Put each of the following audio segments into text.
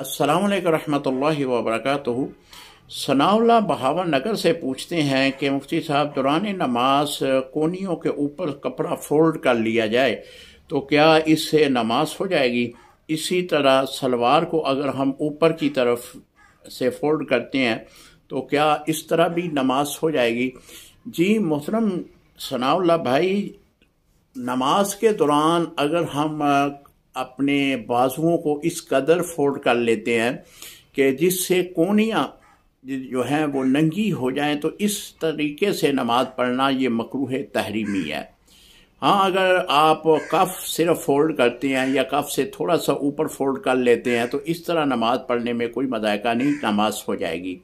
अस्सलाम वालेकुम रहमतुल्लाहि व बरकातुहू। सनाउल्लाह बहावर नगर से पूछते हैं कि मुफ्ती साहब, दौरान नमाज कोनियों के ऊपर कपड़ा फोल्ड कर लिया जाए तो क्या इससे नमाज हो जाएगी? इसी तरह सलवार को अगर हम ऊपर की तरफ से फोल्ड करते हैं तो क्या इस तरह भी नमाज हो जाएगी? जी मोहतरम सनाउल्लाह भाई, नमाज के दौरान अगर हम अपने बाजुओं को इस कदर फोल्ड कर लेते हैं कि जिससे कोनियाँ जो हैं वो नंगी हो जाएं, तो इस तरीके से नमाज पढ़ना ये मकरूह तहरीमी है। हाँ, अगर आप कफ सिर्फ फोल्ड करते हैं या कफ से थोड़ा सा ऊपर फोल्ड कर लेते हैं तो इस तरह नमाज पढ़ने में कोई मज़ायका नहीं, नमाज हो जाएगी।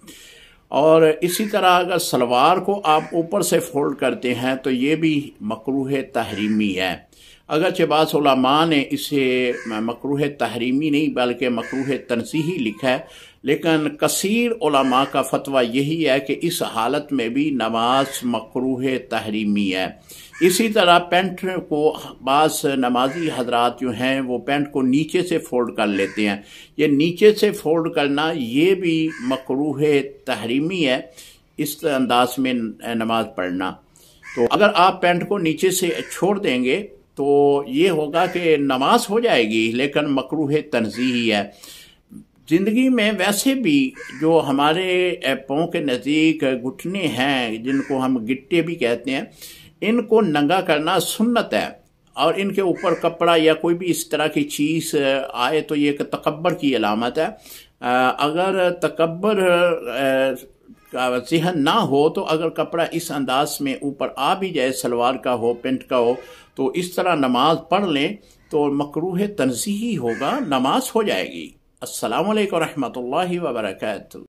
और इसी तरह अगर सलवार को आप ऊपर से फोल्ड करते हैं तो ये भी मकरूह तहरीमी है। अगरचे बाज़ उलमा ने इसे मकरूह तहरीमी नहीं बल्कि मकरूह तनज़ीही लिखा है, लेकिन कसीर उलमा का फतवा यही है कि इस हालत में भी नमाज मकरूह तहरीमी है। इसी तरह पेंट को बाज़ नमाजी हजरात जो हैं वो पेंट को नीचे से फोल्ड कर लेते हैं। ये नीचे से फोल्ड करना ये भी मकरूह तहरीमी है, इस अंदाज में नमाज पढ़ना। तो अगर आप पेंट को नीचे से छोड़ देंगे तो ये होगा कि नमाज हो जाएगी, लेकिन मकरूह तनज़ीही है। ज़िंदगी में वैसे भी जो हमारे पाँव के नज़दीक घुटने हैं, जिनको हम गिट्टे भी कहते हैं, इनको नंगा करना सुन्नत है। और इनके ऊपर कपड़ा या कोई भी इस तरह की चीज़ आए तो ये एक तकब्बर की अलामत है। अगर तकब्बर का ज़हन ना हो तो अगर कपड़ा इस अंदाज में ऊपर आ भी जाए, सलवार का हो, पेंट का हो, तो इस तरह नमाज पढ़ लें तो मकरूह तनज़ीही होगा, नमाज हो जाएगी। अस्सलामु अलैकुम रहमतुल्लाहि व बरकातुहू।